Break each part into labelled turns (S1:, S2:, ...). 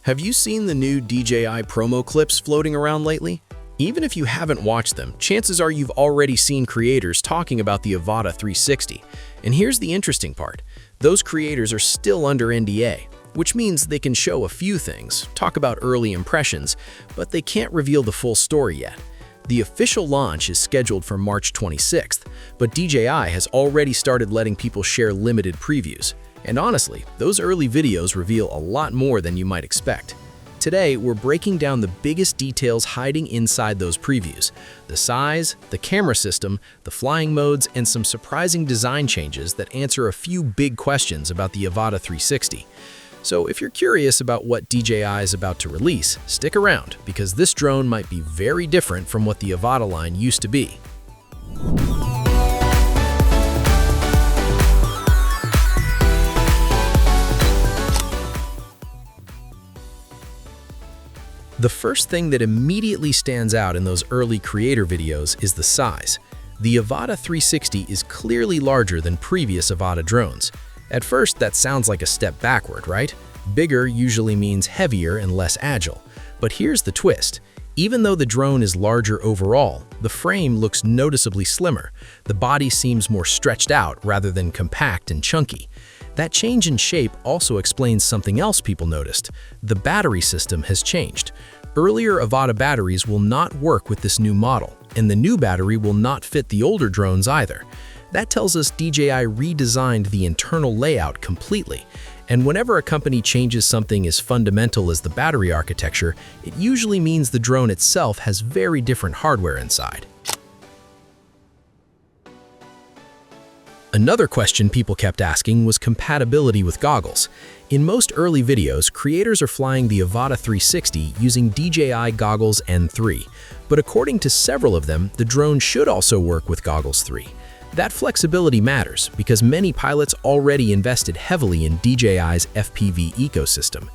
S1: Have you seen the new DJI promo clips floating around lately? Even if you haven't watched them, chances are you've already seen creators talking about the Avata 360. And here's the interesting part. Those creators are still under NDA, which means they can show a few things, talk about early impressions, but they can't reveal the full story yet. The official launch is scheduled for March 26th, but DJI has already started letting people share limited previews. And honestly, those early videos reveal a lot more than you might expect. Today, we're breaking down the biggest details hiding inside those previews: the size, the camera system, the flying modes, and some surprising design changes that answer a few big questions about the Avata 360. So if you're curious about what DJI is about to release, stick around, because this drone might be very different from what the Avata line used to be. The first thing that immediately stands out in those early creator videos is the size. The Avata 360 is clearly larger than previous Avata drones. At first, that sounds like a step backward, right? Bigger usually means heavier and less agile. But here's the twist. Even though the drone is larger overall, the frame looks noticeably slimmer. The body seems more stretched out rather than compact and chunky. That change in shape also explains something else people noticed. The battery system has changed. Earlier Avata batteries will not work with this new model, and the new battery will not fit the older drones either. That tells us DJI redesigned the internal layout completely. And whenever a company changes something as fundamental as the battery architecture, it usually means the drone itself has very different hardware inside. Another question people kept asking was compatibility with goggles. In most early videos, creators are flying the Avata 360 using DJI Goggles N3, but according to several of them, the drone should also work with Goggles 3. That flexibility matters because many pilots already invested heavily in DJI's FPV ecosystem.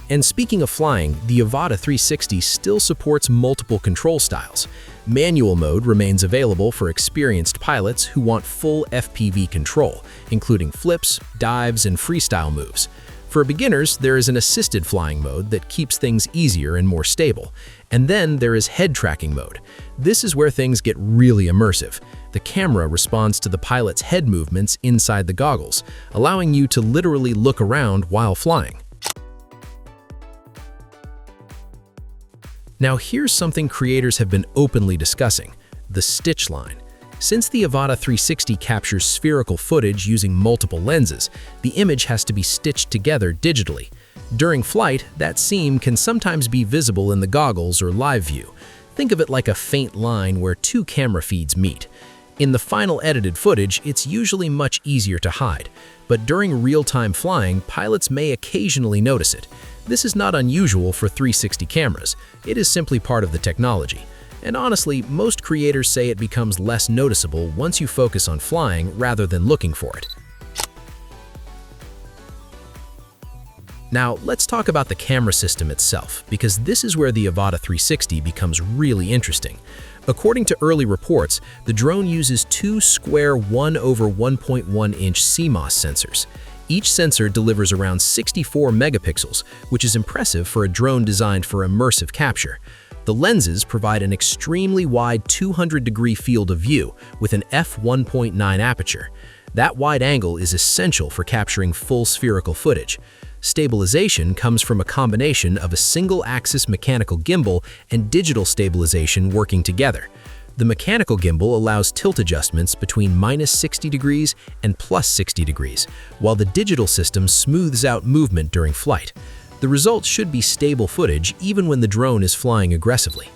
S1: And speaking of flying, the Avata 360 still supports multiple control styles. Manual mode remains available for experienced pilots who want full FPV control, including flips, dives, and freestyle moves. For beginners, there is an assisted flying mode that keeps things easier and more stable. And then there is head tracking mode. This is where things get really immersive. The camera responds to the pilot's head movements inside the goggles, allowing you to literally look around while flying. Now here's something creators have been openly discussing: the stitch line. Since the Avata 360 captures spherical footage using multiple lenses, the image has to be stitched together digitally. During flight, that seam can sometimes be visible in the goggles or live view. Think of it like a faint line where two camera feeds meet. In the final edited footage, it's usually much easier to hide, but during real-time flying, pilots may occasionally notice it. This is not unusual for 360 cameras. It is simply part of the technology. And honestly, most creators say it becomes less noticeable once you focus on flying rather than looking for it. Now, let's talk about the camera system itself, because this is where the Avata 360 becomes really interesting. According to early reports, the drone uses two square 1/1.1-inch CMOS sensors. Each sensor delivers around 64 megapixels, which is impressive for a drone designed for immersive capture. The lenses provide an extremely wide 200-degree field of view with an f1.9 aperture. That wide angle is essential for capturing full spherical footage. Stabilization comes from a combination of a single-axis mechanical gimbal and digital stabilization working together. The mechanical gimbal allows tilt adjustments between -60 degrees and +60 degrees, while the digital system smooths out movement during flight. The result should be stable footage even when the drone is flying aggressively.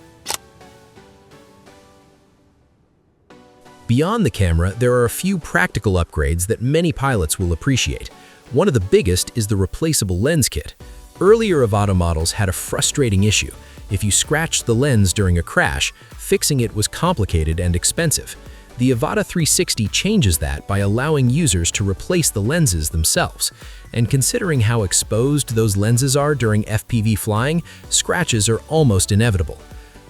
S1: Beyond the camera, there are a few practical upgrades that many pilots will appreciate. One of the biggest is the replaceable lens kit. Earlier Avata models had a frustrating issue. If you scratched the lens during a crash, fixing it was complicated and expensive. The Avata 360 changes that by allowing users to replace the lenses themselves. And considering how exposed those lenses are during FPV flying, scratches are almost inevitable.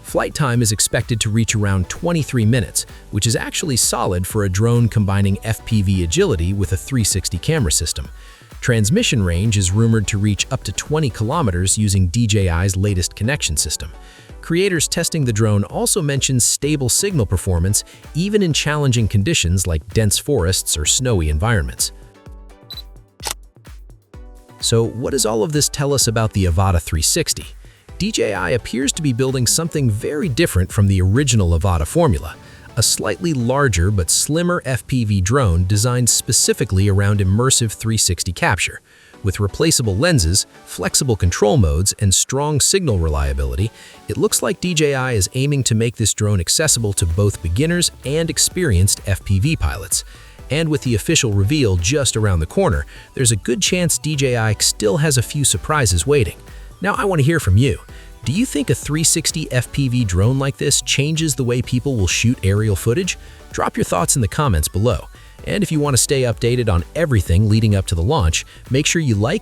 S1: Flight time is expected to reach around 23 minutes, which is actually solid for a drone combining FPV agility with a 360 camera system. Transmission range is rumored to reach up to 20 kilometers using DJI's latest connection system. Creators testing the drone also mention stable signal performance even in challenging conditions like dense forests or snowy environments. So what does all of this tell us about the Avata 360? DJI appears to be building something very different from the original Avata formula, a slightly larger but slimmer FPV drone designed specifically around immersive 360 capture. With replaceable lenses, flexible control modes, and strong signal reliability, it looks like DJI is aiming to make this drone accessible to both beginners and experienced FPV pilots. And with the official reveal just around the corner, there's a good chance DJI still has a few surprises waiting. Now I want to hear from you. Do you think a 360 FPV drone like this changes the way people will shoot aerial footage? Drop your thoughts in the comments below. And if you want to stay updated on everything leading up to the launch, make sure you like,